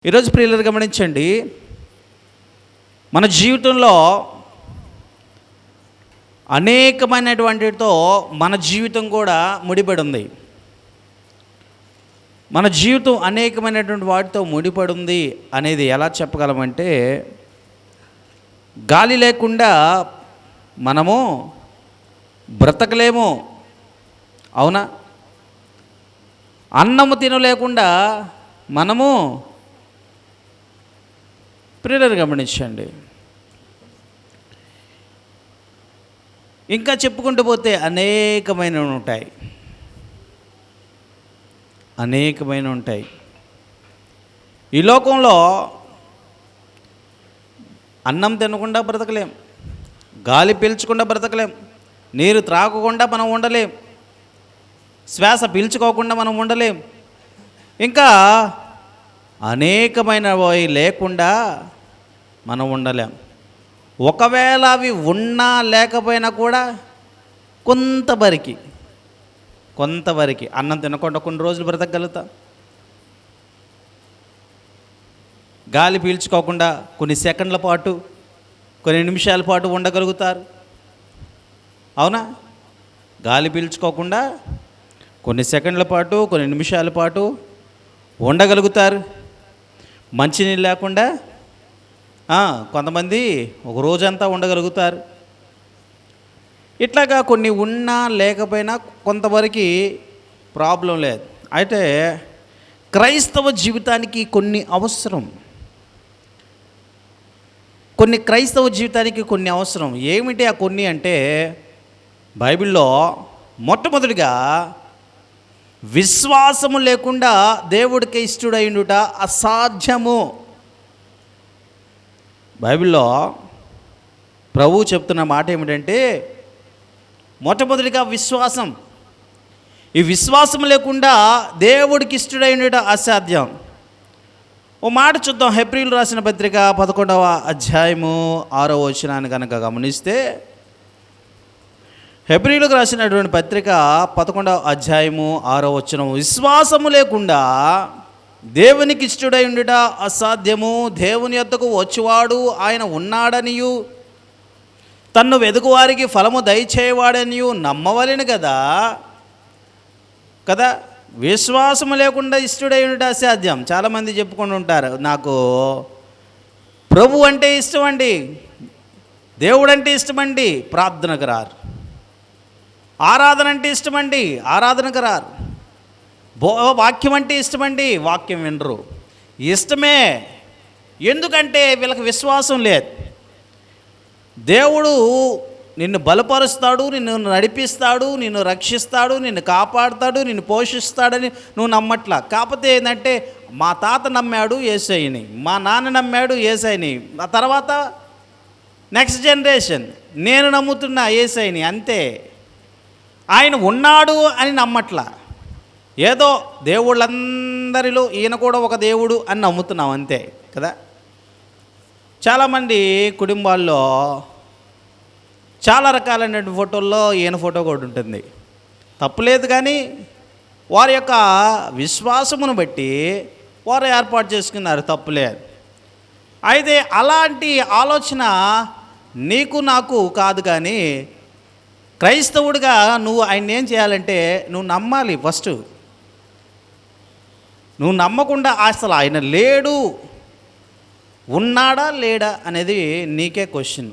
ఈరోజు ప్రియులను గమనించండి, మన జీవితంలో అనేకమైనటువంటితో మన జీవితం కూడా ముడిపడి ఉంది. మన జీవితం అనేకమైనటువంటి వాటితో ముడిపడి ఉంది అనేది ఎలా చెప్పగలమంటే, గాలి లేకుండా మనము బ్రతకలేము, అవునా? అన్నము తినలేకుండా మనము, ప్రియులను గమనించండి, ఇంకా చెప్పుకుంటూ పోతే అనేకమైనవి ఉంటాయి. ఈ లోకంలో అన్నం తినకుండా బ్రతకలేం, గాలి పీల్చకుండా బ్రతకలేం, నీరు త్రాగకుండా మనం ఉండలేం, శ్వాస పీల్చుకోకుండా మనం ఉండలేం, ఇంకా అనేకమైనవి లేకుండా మనం ఉండలేం. ఒకవేళ అవి ఉన్నా లేకపోయినా కూడా కొంతవరకు అన్నం తినకుండా కొన్ని రోజులు బ్రతకగలుగుతాం, గాలి పీల్చుకోకుండా కొన్ని సెకండ్ల పాటు, కొన్ని నిమిషాల పాటు ఉండగలుగుతారు, అవునా? గాలి పీల్చుకోకుండా కొన్ని సెకండ్ల పాటు, కొన్ని నిమిషాల పాటు ఉండగలుగుతారు. మంచినీళ్ళు లేకుండా కొంతమంది ఒక రోజంతా ఉండగలుగుతారు. ఇట్లాగా కొన్ని ఉన్నా లేకపోయినా కొంతవరకు ప్రాబ్లం లేదు. అయితే క్రైస్తవ జీవితానికి కొన్ని అవసరం, ఏమిటి ఆ కొన్ని అంటే, బైబిల్లో మొట్టమొదటిగా విశ్వాసము లేకుండా దేవుడికి ఇష్టడైండుట అసాధ్యము. బైబిల్లో ప్రభువు చెప్తున్న మాట ఏమిటంటే, మొట్టమొదటిగా విశ్వాసం. ఈ విశ్వాసం లేకుండా దేవుడికి ఇష్టడైండుట అసాధ్యం. ఓ మాట చూద్దాం. హెబ్రీయులకు రాసిన పత్రిక 11వ అధ్యాయము 6వ వచనాన్ని కనుక గమనిస్తే, హెబ్రీయులకు రాసినటువంటి పత్రిక 11వ అధ్యాయము 6వ వచనం, విశ్వాసము లేకుండా దేవునికి ఇష్టడై ఉండుట అసాధ్యము. దేవుని యొద్దకు వచ్చువాడు ఆయన ఉన్నాడనియు తన్ను వెదుకువారికి ఫలము దయచేయవాడనియు నమ్మవలెను కదా. విశ్వాసము లేకుండా ఇష్టడై ఉండుట అసాధ్యం. చాలామంది చెప్పుకుంటూ ఉంటారు, నాకు ప్రభు అంటే ఇష్టం అండి, దేవుడు అంటే ఇష్టమండి, ప్రార్థనకు రారు. ఆరాధన అంటే ఇష్టమండి, ఆరాధనకు రారు. వాక్యం అంటే ఇష్టమండి, వాక్యం వినరు. ఇష్టమే, ఎందుకంటే వీళ్ళకి విశ్వాసం లేదు. దేవుడు నిన్ను బలపరుస్తాడు, నిన్ను నడిపిస్తాడు, నిన్ను రక్షిస్తాడు, నిన్ను కాపాడుతాడు, నిన్ను పోషిస్తాడని నువ్వు నమ్మట్లా. కాకపోతే ఏంటంటే, మా తాత నమ్మాడు యేసయ్యని, మా నాన్న నమ్మాడు యేసయ్యని, ఆ తర్వాత నెక్స్ట్ జనరేషన్ నేను నమ్ముతున్నా యేసయ్యని, అంతే. ఆయన ఉన్నాడు అని నమ్మట్లా. ఏదో దేవుళ్ళందరిలో ఈయన కూడా ఒక దేవుడు అని నమ్ముతున్నాం, అంతే కదా. చాలామంది కుటుంబాల్లో చాలా రకాలైన ఫోటోల్లో ఈయన ఫోటో కూడా ఉంటుంది, తప్పులేదు. కానీ వారి యొక్క విశ్వాసమును బట్టి వారు ఏర్పాటు చేసుకున్నారు, తప్పులేదు. అయితే అలాంటి ఆలోచన నీకు నాకు కాదు. కానీ క్రైస్తవుడిగా నువ్వు ఆయన ఏం చేయాలంటే, నువ్వు నమ్మాలి. ఫస్ట్ నువ్వు నమ్మకుండా అసలు ఆయన లేడు, ఉన్నాడా లేడా అనేది నీకే క్వశ్చన్.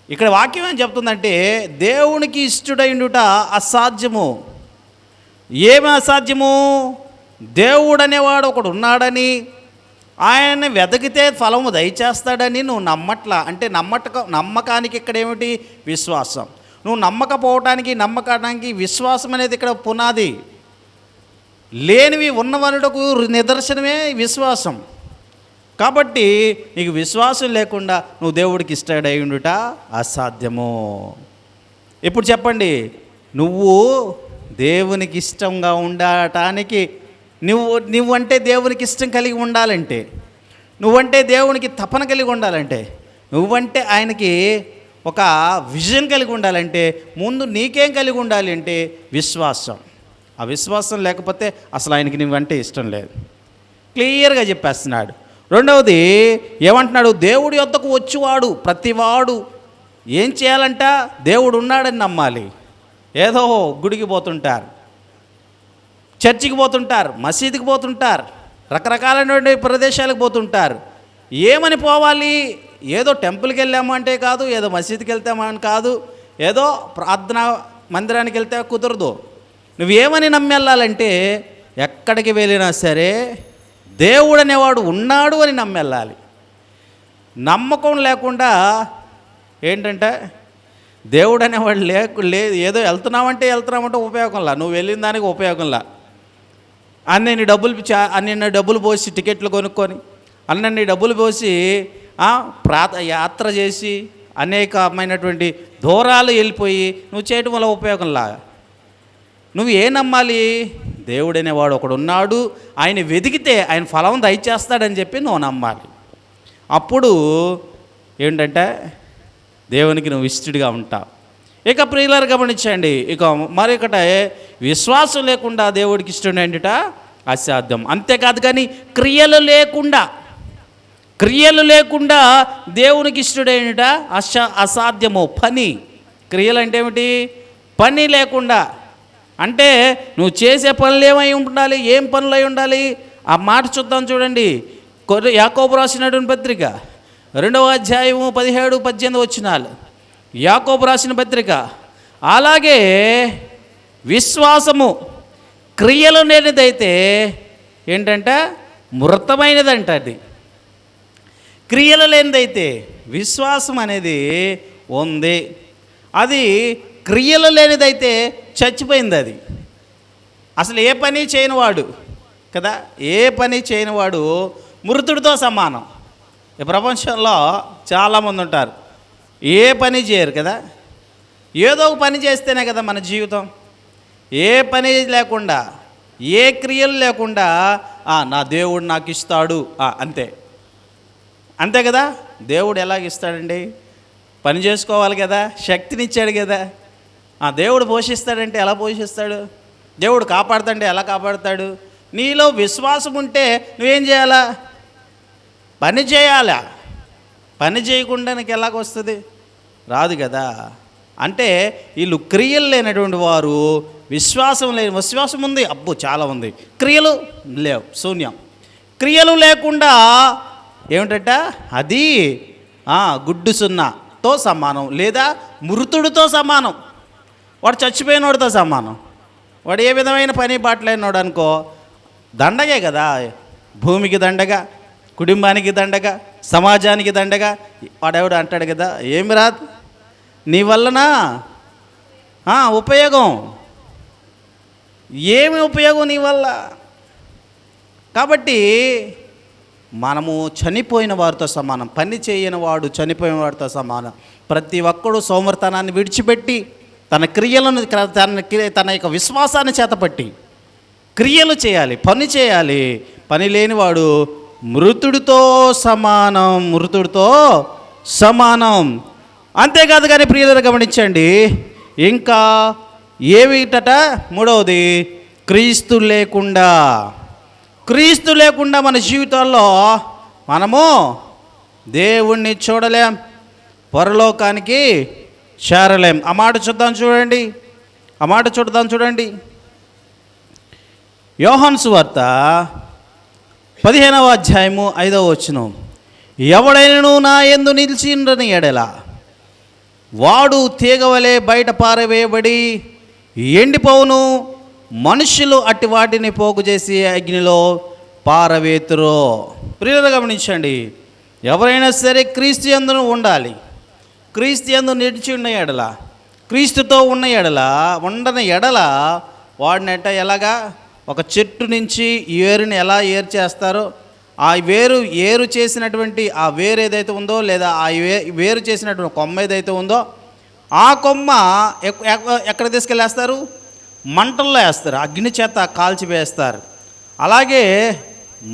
ఇక్కడ వాక్యం ఏం చెప్తుందంటే, దేవునికి ఇష్టడైండుట అసాధ్యము. ఏమి అసాధ్యము? దేవుడు అనేవాడు ఒకడు ఉన్నాడని, ఆయన్ని వెతికితే ఫలము దయచేస్తాడని నువ్వు నమ్మట్లా. అంటే నమ్మకానికి ఇక్కడ ఏమిటి? విశ్వాసం. నువ్వు నమ్మకానికి విశ్వాసం అనేది ఇక్కడ పునాది. లేనివి ఉన్నవనుటకు నిదర్శనమే విశ్వాసం. కాబట్టి నీకు విశ్వాసం లేకుండా నువ్వు దేవుడికి ఇష్టడై ఉండుట అసాధ్యము. ఇప్పుడు చెప్పండి, నువ్వు దేవునికి ఇష్టంగా ఉండటానికి నువ్వంటే దేవునికి ఇష్టం కలిగి ఉండాలంటే, నువ్వంటే దేవునికి తపన కలిగి ఉండాలంటే, నువ్వంటే ఆయనకి ఒక విజన్ కలిగి ఉండాలంటే, ముందు నీకేం కలిగి ఉండాలి అంటే విశ్వాసం. ఆ విశ్వాసం లేకపోతే అసలు ఆయనకి నువ్వంటే ఇష్టం లేదు. క్లియర్గా చెప్పేస్తున్నాడు. రెండవది ఏమంటున్నాడు? దేవుడి యొద్దకు వచ్చేవాడు ప్రతివాడు ఏం చేయాలంట? దేవుడు ఉన్నాడని నమ్మాలి. ఏదో గుడికి పోతుంటారు, చర్చికి పోతుంటారు, మసీదుకి పోతుంటారు, రకరకాలైన ప్రదేశాలకు పోతుంటారు. ఏమని పోవాలి? ఏదో టెంపుల్కి వెళ్ళాము అంటే కాదు, ఏదో మసీదుకి వెళ్తామని కాదు, ఏదో ప్రార్థనా మందిరానికి వెళ్తే కుదరదు. నువ్వేమని నమ్మి వెళ్ళాలంటే ఎక్కడికి వెళ్ళినా సరే దేవుడు అనేవాడు ఉన్నాడు అని నమ్మి వెళ్ళాలి. నమ్మకం లేకుండా ఏంటంటే దేవుడు అనేవాడు ఏదో వెళ్తున్నామంటే ఉపయోగంలా, నువ్వు వెళ్ళిన దానికి ఉపయోగంలా. అన్నీ డబ్బులు పోసి టికెట్లు కొనుక్కొని, అన్నీ డబ్బులు పోసి యాత్ర చేసి అనేకమైనటువంటి దూరాలు వెళ్ళిపోయి నువ్వు చేయటం వల్ల ఉపయోగంలా. నువ్వు ఏ నమ్మాలి? దేవుడు అనేవాడు ఒకడు ఉన్నాడు, ఆయన వెతికితే ఆయన ఫలం దయచేస్తాడని చెప్పి నువ్వు నమ్మాలి. అప్పుడు ఏంటంటే దేవునికి నువ్వు ఇష్టడిగా ఉంటావు. ఇక ప్రియులారు గమనించండి, ఇక మరొకటి విశ్వాసం లేకుండా దేవుడికి ఇష్టం ఏంటట? అసాధ్యం. అంతేకాదు కానీ క్రియలు లేకుండా దేవునికి ఇష్టడేంట అసాధ్యము. పని, క్రియలు అంటే ఏమిటి? పని లేకుండా. అంటే నువ్వు చేసే పనులు ఏమై ఉండాలి? ఏం పనులు అయి ఉండాలి? ఆ మాట చూద్దాం చూడండి. యాకోబు రాసినటువంటి పత్రిక 2వ అధ్యాయము 17-18 వచనాలు. యాకోబు రాసిన పత్రిక. అలాగే విశ్వాసము క్రియలు లేనిదైతే ఏంటంటే మృతమైనదంట. అది క్రియలు లేనిదైతే విశ్వాసం అనేది ఉంది, అది క్రియలు లేనిదైతే చచ్చిపోయింది. అది అసలు ఏ పని చేయనివాడు కదా, ఏ పని చేయనివాడు మృతుడితో సమానం. ఈ ప్రపంచంలో చాలామంది ఉంటారు, ఏ పని చేయరు కదా. ఏదో ఒక పని చేస్తేనే కదా మన జీవితం. ఏ పని లేకుండా, ఏ క్రియలు లేకుండా నా దేవుడు నాకు ఇస్తాడు అంతే కదా. దేవుడు ఎలాగిస్తాడండి? పని చేసుకోవాలి కదా, శక్తినిచ్చాడు కదా. దేవుడు పోషిస్తాడంటే ఎలా పోషిస్తాడు? దేవుడు కాపాడుతాడంటే ఎలా కాపాడుతాడు? నీలో విశ్వాసం ఉంటే నువ్వేం చేయాలా? పని చేయాలా. పని చేయకుండా నీకు ఎలాగొస్తుంది? రాదు కదా. అంటే వీళ్ళు క్రియలు లేనటువంటి వారు, విశ్వాసం ఉంది, చాలా ఉంది, క్రియలు లేవు, శూన్యం. క్రియలు లేకుండా ఏమిటంట? అది గుడ్డు సున్నాతో సమానం, లేదా మృతుడితో సమానం. వాడు చచ్చిపోయినోడితో సమానం. వాడు ఏ విధమైన పని బాటలేనోడు అనుకో, దండగే కదా. భూమికి దండగా, కుటుంబానికి దండగా, సమాజానికి దండగా. వాడెవడు అంటాడు కదా, ఏమి రాదు నీ వలన ఉపయోగం, ఏమి ఉపయోగం నీ వల్ల? కాబట్టి మనము చనిపోయిన వారితో సమానం. పని చేయని వాడు చనిపోయిన వాడితో సమానం. ప్రతి ఒక్కడు సోమర్తనాన్ని విడిచిపెట్టి తన క్రియలను, తన యొక్క విశ్వాసాన్ని చేతపట్టి క్రియలు చేయాలి, పని చేయాలి. పని లేనివాడు మృతుడితో సమానం. అంతేకాదు కానీ ప్రియులను గమనించండి, ఇంకా ఏమిటట? మూడవది, క్రీస్తు లేకుండా మన జీవితాల్లో మనము దేవుణ్ణి చూడలేం, పరలోకానికి చేరలేం. ఆ మాట చూద్దాం చూడండి. యోహాను సువార్త 15వ అధ్యాయము 5వ వచనం. ఎవడైనను నా యందు నిలిచిండని ఎడల వాడు తీగవలే బయట పారవేయబడి ఎండిపోవును, మనుషులు అట్టి వాటిని పోగు చేసి అగ్నిలో పారవేతురు. ప్రియులు గమనించండి, ఎవరైనా సరే క్రీస్తు యందు ఉండాలి. క్రీస్తు యందు నిలిచి ఉన్న ఎడల, క్రీస్తుతో ఉన్న ఎడల, ఉండని ఎడల వాడినట్ట ఎలాగా? ఒక చెట్టు నుంచి ఏరుని ఎలా ఏరు చేస్తారో, ఆ ఏరు చేసినటువంటి ఆ వేరు ఏదైతే ఉందో, లేదా ఆ వేరు చేసినటువంటి కొమ్మ ఏదైతే ఉందో, ఆ కొమ్మ ఎక్కడ తీసుకెళ్ళేస్తారు? మంటల్లో వేస్తారు, అగ్ని చేత కాల్చివేస్తారు. అలాగే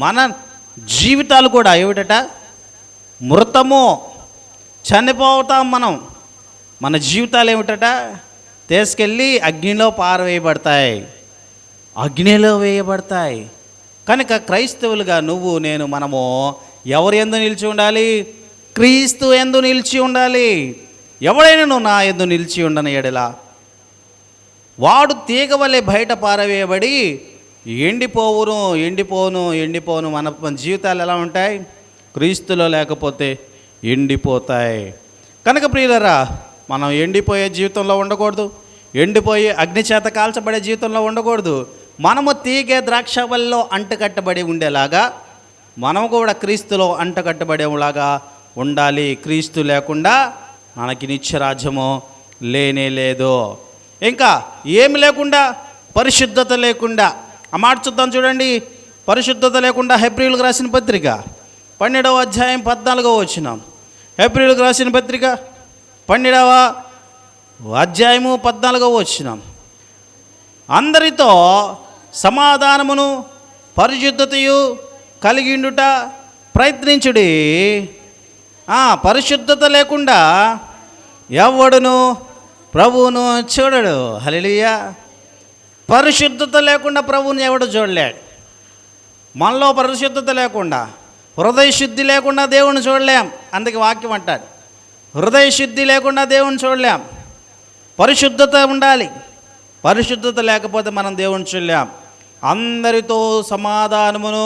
మన జీవితాలు కూడా ఏమిటట? మృతము, చనిపోతాం మనం. మన జీవితాలు ఏమిటట? తీసుకెళ్ళి అగ్నిలో పారవేయబడతాయి, కనుక క్రైస్తవులుగా నువ్వు నేను మనము ఎవరు యందు నిలిచి ఉండాలి? క్రీస్తు యందు నిలిచి ఉండాలి. ఎవడైనా నువ్వు నా యందు నిలిచి ఉండని ఎడల వాడు తీగ వలె బయట పారవేయబడి ఎండిపోను. మన జీవితాలు ఎలా ఉంటాయి? క్రీస్తులో లేకపోతే ఎండిపోతాయి. కనుక ప్రియులరా, మనం ఎండిపోయే జీవితంలో ఉండకూడదు. ఎండిపోయి అగ్ని చేత కాల్చబడే జీవితంలో ఉండకూడదు. మనము తీగ ద్రాక్షవల్లో అంటుకట్టబడి ఉండేలాగా మనము కూడా క్రీస్తులో అంటుకట్టబడేలాగా ఉండాలి. క్రీస్తు లేకుండా మనకి నిత్యరాజ్యము లేనే లేదు. ఇంకా ఏమి లేకుండా, పరిశుద్ధత లేకుండా, ఆ మాట చూద్దాం చూడండి. పరిశుద్ధత లేకుండా హెబ్రీయులకు రాసిన పత్రిక 12వ అధ్యాయం 14వ వచనం. హెబ్రీయులకు రాసిన పత్రిక 12వ అధ్యాయము 14వ వచనం. అందరితో సమాధానమును పరిశుద్ధతయు కలిగిండుట ప్రయత్నించుడి. పరిశుద్ధత లేకుండా ఎవడును ప్రభువును చూడడు. హల్లెలూయా. పరిశుద్ధత లేకుండా ప్రభువుని ఎవడు చూడలేడు. మనలో పరిశుద్ధత లేకుండా, హృదయ శుద్ధి లేకుండా దేవుని చూడలేం. అందుకే వాక్యం అంటాడు, హృదయ శుద్ధి లేకుండా దేవుని చూడలేం. పరిశుద్ధత ఉండాలి. పరిశుద్ధత లేకపోతే మనం దేవుని చూడలేం. అందరితో సమాధానమును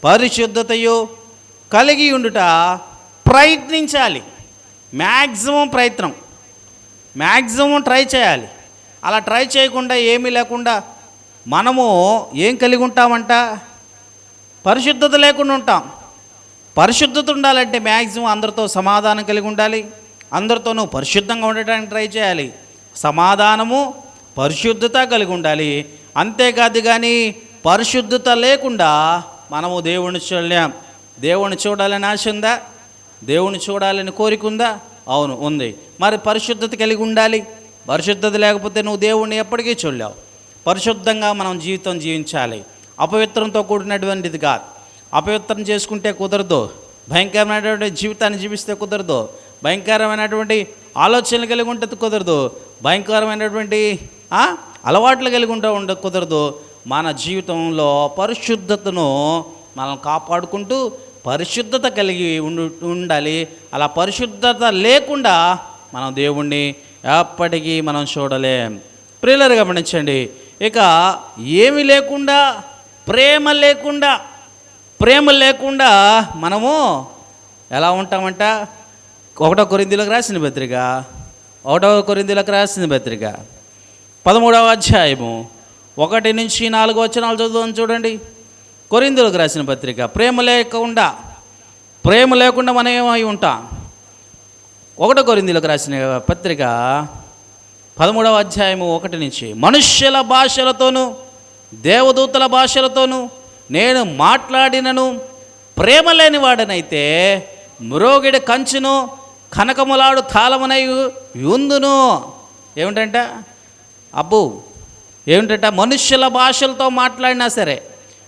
పరిశుద్ధతయు కలిగి ఉండుట ప్రయత్నించాలి. మ్యాక్సిమం ట్రై చేయాలి. అలా ట్రై చేయకుండా ఏమీ లేకుండా మనము ఏం కలిగి ఉంటామంట? పరిశుద్ధత లేకుండా ఉంటాం. పరిశుద్ధత ఉండాలంటే మ్యాక్సిమం అందరితో సమాధానం కలిగి ఉండాలి. అందరితోనూ పరిశుద్ధంగా ఉండటానికి ట్రై చేయాలి. సమాధానము, పరిశుద్ధత కలిగి ఉండాలి. అంతేకాదు కానీ పరిశుద్ధత లేకుండా మనము దేవుణ్ణి చూడలేం. దేవుణ్ణి చూడాలని ఆశ ఉందా? దేవుణ్ణి చూడాలని కోరిక ఉందా? అవును, ఉంది. మరి పరిశుద్ధత కలిగి ఉండాలి. పరిశుద్ధత లేకపోతే నువ్వు దేవుణ్ణి ఎప్పటికీ చూడలేవు. పరిశుద్ధంగా మనం జీవితం జీవించాలి. అపవిత్రంతో కూడినటువంటిది కాదు. అపవిత్రం చేసుకుంటే కుదరదు. భయంకరమైనటువంటి జీవితాన్ని జీవిస్తే కుదరదు. భయంకరమైనటువంటి ఆలోచనలు కలిగి ఉంటే కుదరదు. భయంకరమైనటువంటి అలవాట్లు కలిగి ఉంటే కుదరదు. మన జీవితంలో పరిశుద్ధతను మనం కాపాడుకుంటూ పరిశుద్ధత కలిగి ఉండాలి. అలా పరిశుద్ధత లేకుండా మనం దేవుణ్ణి ఎప్పటికీ మనం చూడలేం. ప్రియులారా గమనించండి. ఇక ఏమి లేకుండా, ప్రేమ లేకుండా మనము ఎలా ఉంటామంట? 1 కొరింథీయులకు రాసిన పత్రిక 13వ అధ్యాయము 1-4 వచనాలు చదువుదాం చూడండి. కొరింథీయులకు రాసిన పత్రిక. ప్రేమ లేకుండా మనం ఏమై ఉంటాం? 1 కొరింథీయులకు రాసిన పత్రిక 13వ అధ్యాయము 1 నుంచి, మనుష్యుల భాషలతోనూ దేవదూతల భాషలతోనూ నేను మాట్లాడినను ప్రేమ లేని వాడనైతే మ్రోగిడి కంచును కనకములాడు తాళమునై యుందును. ఏమిటంట? మనుష్యుల భాషలతో మాట్లాడినా సరే,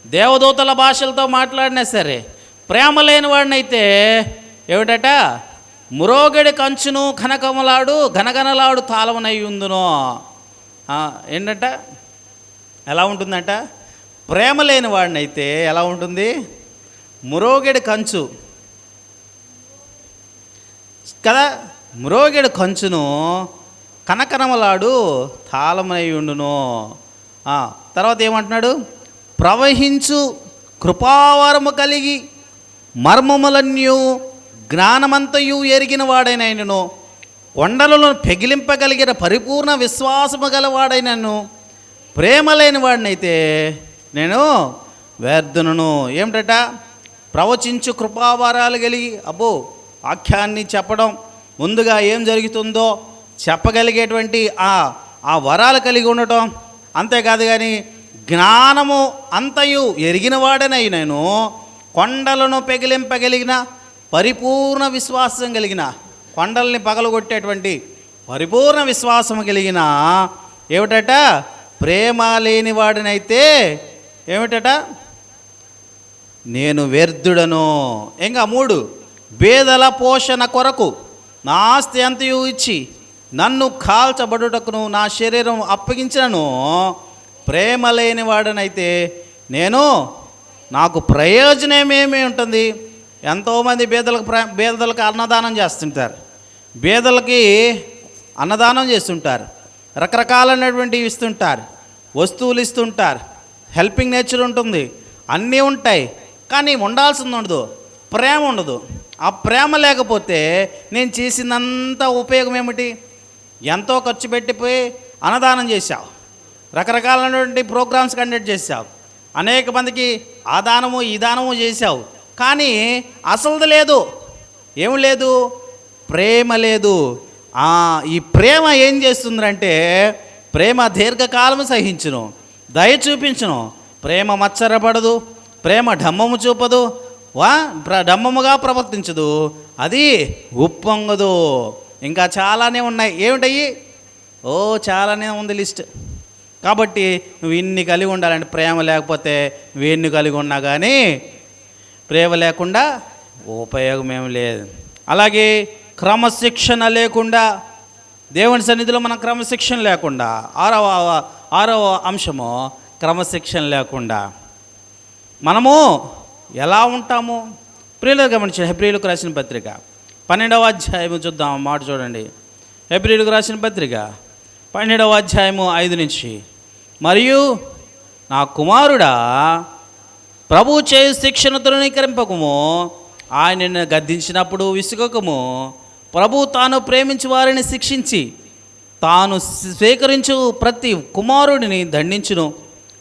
దేవదూతల భాషలతో మాట్లాడినా సరే, ప్రేమ లేని వాడినైతే ఏమిటట? మ్రోగిడి కంచును గనగనలాడు తాళమునై ఉందును. ఏంటంట? ఎలా ఉంటుందంట? ప్రేమ లేని వాడినైతే ఎలా ఉంటుంది? మ్రోగిడి కంచు కదా, మ్రోగిడి కంచును కనకనమలాడు తాళమునై ఉండును. తర్వాత ఏమంటున్నాడు? ప్రవహించు కృపావరము కలిగి మర్మములన్యూ జ్ఞానమంతయు ఎరిగిన వాడైనను, కొండలను పెగిలింపగలిగిన పరిపూర్ణ విశ్వాసము గలవాడైనను ప్రేమ లేని వాడినైతే నేను వ్యర్థును. ఏమిటట? ప్రవచించు కృపావరాలు కలిగి వాక్యాన్ని చెప్పడం, ముందుగా ఏం జరుగుతుందో చెప్పగలిగేటువంటి ఆ వరాలు కలిగి ఉండటం. అంతేకాదు కానీ జ్ఞానము అంతయు ఎరిగిన వాడనై నేను కొండలను పెగిలింపగలిగిన పరిపూర్ణ విశ్వాసం కలిగిన, కొండల్ని పగలగొట్టేటువంటి పరిపూర్ణ విశ్వాసం కలిగిన ఏమిటట? ప్రేమ లేని వాడినైతే ఏమిటట? నేను వ్యర్థుడను. ఇంకా 3, బేదల పోషణ కొరకు నా ఆస్తి అంతయు ఇచ్చి నన్ను కాల్చబడుటకును నా శరీరం అప్పగించినను ప్రేమ లేని వాడనైతే నేను నాకు ప్రయోజనమేమి ఉంటుంది? ఎంతోమంది బీదలకు అన్నదానం చేస్తుంటారు, బీదలకి అన్నదానం చేస్తుంటారు, రకరకాలైనటువంటివి ఇస్తుంటారు, వస్తువులు ఇస్తుంటారు, హెల్పింగ్ నేచర్ ఉంటుంది, అన్నీ ఉంటాయి. కానీ ఉండాల్సింది ఉండదు, ప్రేమ ఉండదు. ఆ ప్రేమ లేకపోతే నేను చేసినంత ఉపయోగం ఏమిటి? ఎంతో ఖర్చు పెట్టిపోయి అన్నదానం చేశావు, రకరకాలైనటువంటి ప్రోగ్రామ్స్ కండక్ట్ చేశావు, అనేక మందికి ఆ దానము ఈ దానము చేశావు, కానీ అసలుది లేదు. ఏమి లేదు? ప్రేమ లేదు. ఈ ప్రేమ ఏం చేస్తుందంటే, ప్రేమ దీర్ఘకాలము సహించును, దయ చూపించును, ప్రేమ మత్సరపడదు, ప్రేమ ఢమ్మము చూపదు, ఢమ్మముగా ప్రవర్తించదు, అది ఉప్పొంగదు. ఇంకా చాలానే ఉన్నాయి. ఏమిటయ్యి? చాలానే ఉంది లిస్ట్. కాబట్టి నువ్వు ఇన్ని కలిగి ఉండాలంటే, ప్రేమ లేకపోతే నువ్వు ఎన్ని కలిగి ఉన్నా కానీ ప్రేమ లేకుండా ఉపయోగం ఏమి లేదు. అలాగే క్రమశిక్షణ లేకుండా, దేవుని సన్నిధిలో మనం క్రమశిక్షణ లేకుండా, ఆరవ అంశము క్రమశిక్షణ లేకుండా మనము ఎలా ఉంటాము? ప్రియులకు గమనించండి, హెబ్రీయులకు రాసిన పత్రిక 12వ అధ్యాయము చూద్దాం. మాట చూడండి, హెబ్రీయులకు రాసిన పత్రిక 12వ అధ్యాయము 5 నుంచి, మరియు నా కుమారుడా, ప్రభు చేయు శిక్షను తృణీకరింపకము, ఆయనను గద్దించినప్పుడు విసుగకము. ప్రభు తాను ప్రేమించి వారిని శిక్షించి తాను స్వీకరించు ప్రతి కుమారుడిని దండించును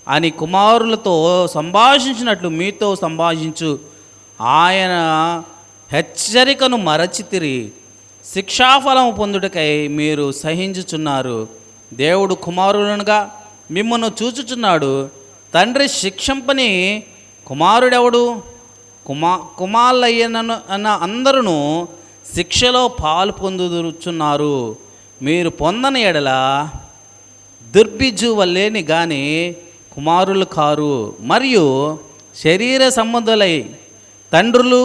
అని కుమారులతో సంభాషించినట్లు మీతో సంభాషించు. ఆయన హెచ్చరికను మరచితిరి, శిక్షాఫలము పొందుటకై మీరు సహించుచున్నారు. దేవుడు కుమారులనుగా మిమ్మల్ని చూచుచున్నాడు. తండ్రి శిక్షంపని కుమారుడెవడు? కుమారులయ్యన అందరూ శిక్షలో పాలు పొందుచున్నారు. మీరు పొందని ఎడల దుర్బిజు వల్లేని కానీ కుమారులు కారు. మరియు శరీర సంబంధులై తండ్రులు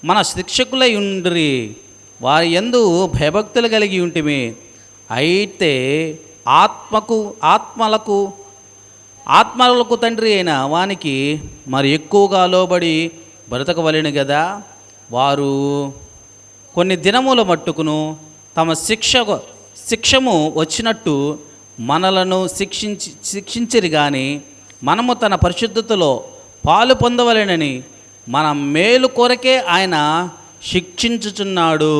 మన శిక్షకులై ఉండ్రి, వారి యందు భయభక్తులు కలిగి ఉంటిమి. అయితే ఆత్మలకు తండ్రి అయిన వానికి మరి ఎక్కువగా లోబడి బ్రతకవలెను కదా. వారు కొన్ని దినముల మట్టుకును తమ శిక్షము వచ్చినట్టు మనలను శిక్షించిరి కానీ, మనము తన పరిశుద్ధతలో పాలు పొందవలెనని మన మేలు కొరకే ఆయన శిక్షించుచున్నాడు.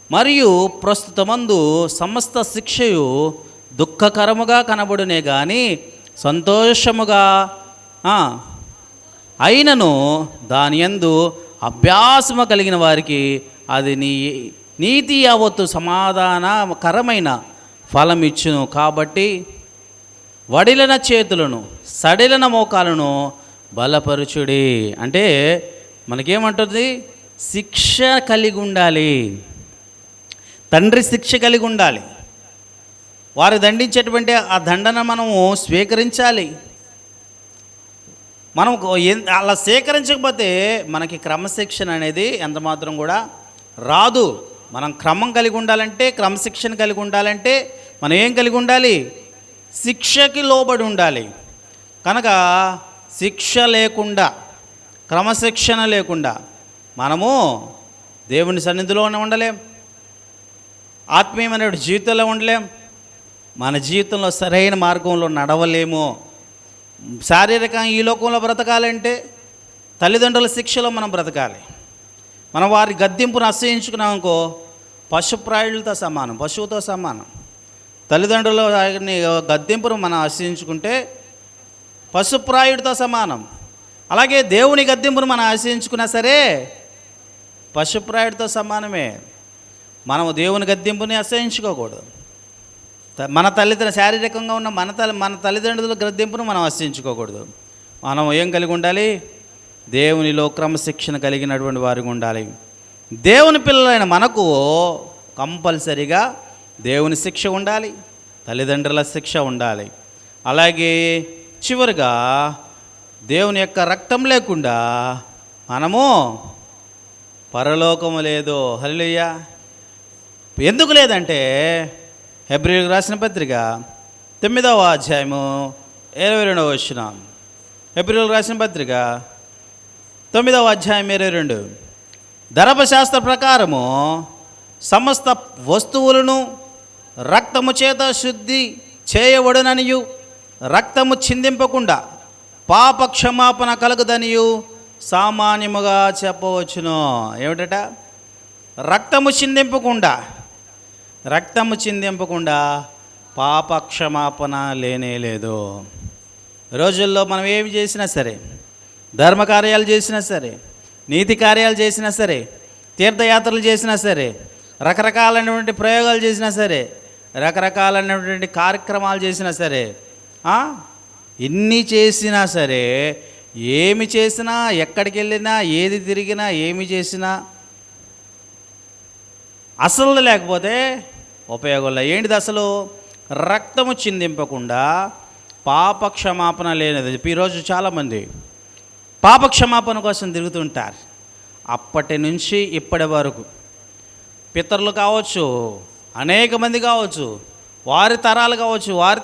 మరియు ప్రస్తుతమందు సమస్త శిక్షయు దుఃఖకరముగా కనబడునే కానీ సంతోషముగా అయినను దాని యందు అభ్యాసము కలిగిన వారికి అది నీతి యావత్తు సమాధానకరమైన ఫలం ఇచ్చును. కాబట్టి వడిలిన చేతులను సడిలిన మోకాలను బలపరుచుడి. అంటే మనకేమంటుంది? శిక్ష కలిగి ఉండాలి, తండ్రి శిక్ష కలిగి ఉండాలి. వారు దండించేటువంటి ఆ దండన మనము స్వీకరించాలి. మనం అలా స్వీకరించకపోతే మనకి క్రమశిక్షణ అనేది ఎంత మాత్రం కూడా రాదు. మనం క్రమం కలిగి ఉండాలంటే, క్రమశిక్షణ కలిగి ఉండాలంటే మనం ఏం కలిగి ఉండాలి? శిక్షకి లోబడి ఉండాలి. కనుక శిక్ష లేకుండా, క్రమశిక్షణ లేకుండా మనము దేవుని సన్నిధిలోనే ఉండలేం, ఆత్మీయమైన జీవితంలో ఉండలేం, మన జీవితంలో సరైన మార్గంలో నడవలేము. శారీరకంగా ఈ లోకంలో బ్రతకాలంటే తల్లిదండ్రుల శిక్షలో మనం బ్రతకాలి. మనం వారి గద్దింపును అసహించుకున్నామనుకో, పశుప్రాయులతో సమానం, పశువుతో సమానం. తల్లిదండ్రుల గద్దింపును మనం అసహించుకుంటే పశుప్రాయుడితో సమానం. అలాగే దేవుని గద్దింపును మనం ఆశ్రయించుకున్నా సరే పశుప్రాయుడితో సమానమే. మనము దేవుని గద్దింపుని అసహించుకోకూడదు. మన తల్లిదండ్రులు శారీరకంగా ఉన్న మన తల్లిదండ్రుల గద్దింపును మనం ఆశ్రయించుకోకూడదు. మనం ఏం కలిగి ఉండాలి? దేవునిలో క్రమశిక్షణ కలిగినటువంటి వారికి ఉండాలి. దేవుని పిల్లలైన మనకు కంపల్సరిగా దేవుని శిక్ష ఉండాలి, తల్లిదండ్రుల శిక్ష ఉండాలి. అలాగే చివరిగా దేవుని యొక్క రక్తం లేకుండా మనము పరలోకము లేదు. హల్లెలూయా. ఎందుకు లేదంటే హెబ్రీయులకు రాసిన పత్రిక 9వ అధ్యాయము 22వ వచనం. హెబ్రీయులకు రాసిన పత్రిక 9వ అధ్యాయం 22. ధర్మశాస్త్ర ప్రకారము సమస్త వస్తువులను రక్తము చేత శుద్ధి చేయబడుననియు, రక్తము చిందింపకుండా పాప క్షమాపణ కలుగుదనియు సామాన్యముగా చెప్పవచ్చును. ఏమిటట? రక్తము చిందింపకుండా పాప క్షమాపణ లేనే లేదు. రోజుల్లో మనం ఏమి చేసినా సరే, ధర్మకార్యాలు చేసినా సరే, నీతి కార్యాలు చేసినా సరే, తీర్థయాత్రలు చేసినా సరే, రకరకాలైనటువంటి ప్రయోగాలు చేసినా సరే, రకరకాలైనటువంటి కార్యక్రమాలు చేసినా సరే, ఎన్ని చేసినా సరే, ఏమి చేసినా, ఎక్కడికి వెళ్ళినా, ఏది తిరిగినా, ఏమి చేసినా అసలు లేకపోతే ఉపయోగంలో. ఏంటిది అసలు? రక్తము చిందింపకుండా పాప క్షమాపణ లేనిది. ఈరోజు చాలామంది పాప క్షమాపణ కోసం తిరుగుతుంటారు. అప్పటి నుంచి ఇప్పటి వరకు పితరులు కావచ్చు, అనేక మంది కావచ్చు, వారి తరాలు కావచ్చు, వారి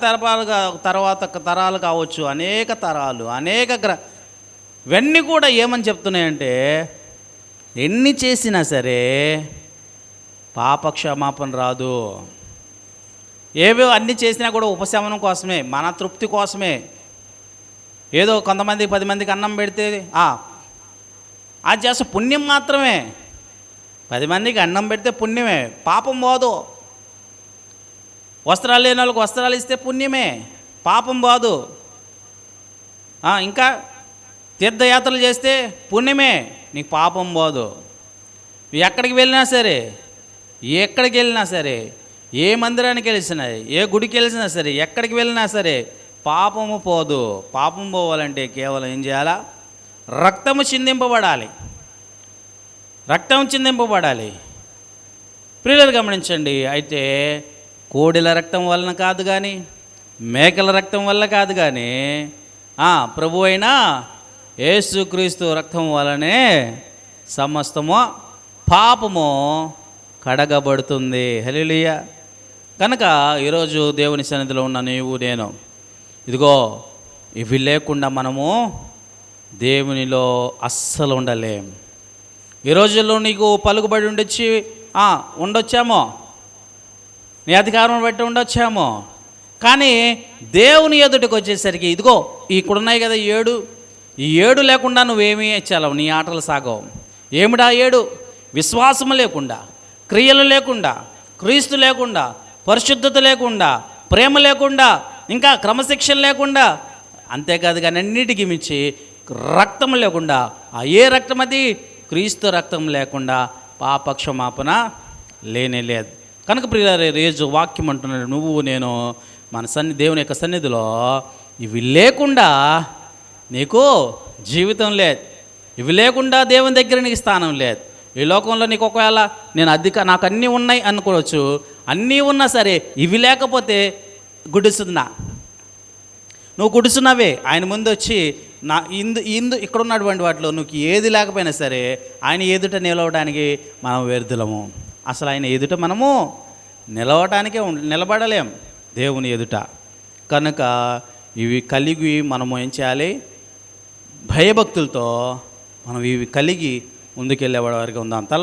తర్వాత తరాలు కావచ్చు, అనేక తరాలు, ఇవన్నీ కూడా ఏమని చెప్తున్నాయంటే, ఎన్ని చేసినా సరే పాప క్షమాపణ రాదు. ఏవో అన్ని చేసినా కూడా ఉపశమనం కోసమే, మన తృప్తి కోసమే. ఏదో కొంతమంది 10 మందికి అన్నం పెడితే అది చేస్తే పుణ్యం మాత్రమే. 10 మందికి అన్నం పెడితే పుణ్యమే, పాపం పోదు. వస్త్రాలు లేని వాళ్ళకి వస్త్రాలు ఇస్తే పుణ్యమే, పాపం పోదు. ఇంకా తీర్థయాత్రలు చేస్తే పుణ్యమే, నీకు పాపం పోదు. ఎక్కడికి వెళ్ళినా సరే, ఏ మందిరానికి వెళ్ళినా, ఏ గుడికి వెళ్ళినా సరే, ఎక్కడికి వెళ్ళినా సరే పాపము పోదు. పాపం పోవాలంటే కేవలం ఏం చేయాలా? రక్తము చిందింపబడాలి. ప్రియులు గమనించండి. అయితే కోడెల రక్తం వలన కాదు కానీ, మేకల రక్తం వల్ల కాదు కానీ, ప్రభు అయిన యేసుక్రీస్తు రక్తం వలనే సమస్తము పాపము కడగబడుతుంది. హల్లెలూయా. కనుక ఈరోజు దేవుని సన్నిధిలో ఉన్న నీవు నేను, ఇదిగో ఇవి లేకుండా మనము దేవునిలో అస్సలు ఉండలేం. ఈ రోజుల్లో నీకు పలుకుబడి ఉండొచ్చామో, నీ అధికారం బట్టి ఉండొచ్చామో, కానీ దేవుని ఎదుటికి వచ్చేసరికి ఇదిగో ఇక్కడున్నాయి కదా 7, ఈ 7 లేకుండా నువ్వేమీ చేయలేవు, నీ ఆటలు సాగవు. ఏమిటా 7? విశ్వాసము లేకుండా, క్రియలు లేకుండా, క్రీస్తు లేకుండా, పరిశుద్ధత లేకుండా, ప్రేమ లేకుండా, ఇంకా క్రమశిక్షణ లేకుండా, అంతేకాదు కానీ అన్నిటికీ మించి రక్తం లేకుండా, ఏ రక్తం అది? క్రీస్తు రక్తం లేకుండా పాప క్షమాపణ లేనే లేదు. కనుక ప్రియులారా, రోజు వాక్యం అంటున్నాడు, నువ్వు నేను మన దేవుని యొక్క సన్నిధిలో ఇవి లేకుండా నీకు జీవితం లేదు. ఇవి లేకుండా దేవుని దగ్గర నీకు స్థానం లేదు. ఈ లోకంలో నీకు ఒకవేళ నాకు అన్నీ ఉన్నాయి అనుకోవచ్చు, అన్నీ ఉన్నా సరే ఇవి లేకపోతే నువ్వు గుడుసున్నవే. ఆయన ముందు వచ్చి ఇక్కడ ఉన్నటువంటి వాటిలో నువ్వు ఏది లేకపోయినా సరే ఆయన ఎదుట నిలవడానికి మనం వ్యర్థులము. అసలు ఆయన ఎదుట మనము నిలబడలేం దేవుని ఎదుట. కనుక ఇవి కలిగి మనము ఏం చేయాలి? భయభక్తులతో మనం ఇవి కలిగి ముందుకెళ్ళేవాడి వారికి ఉందాం.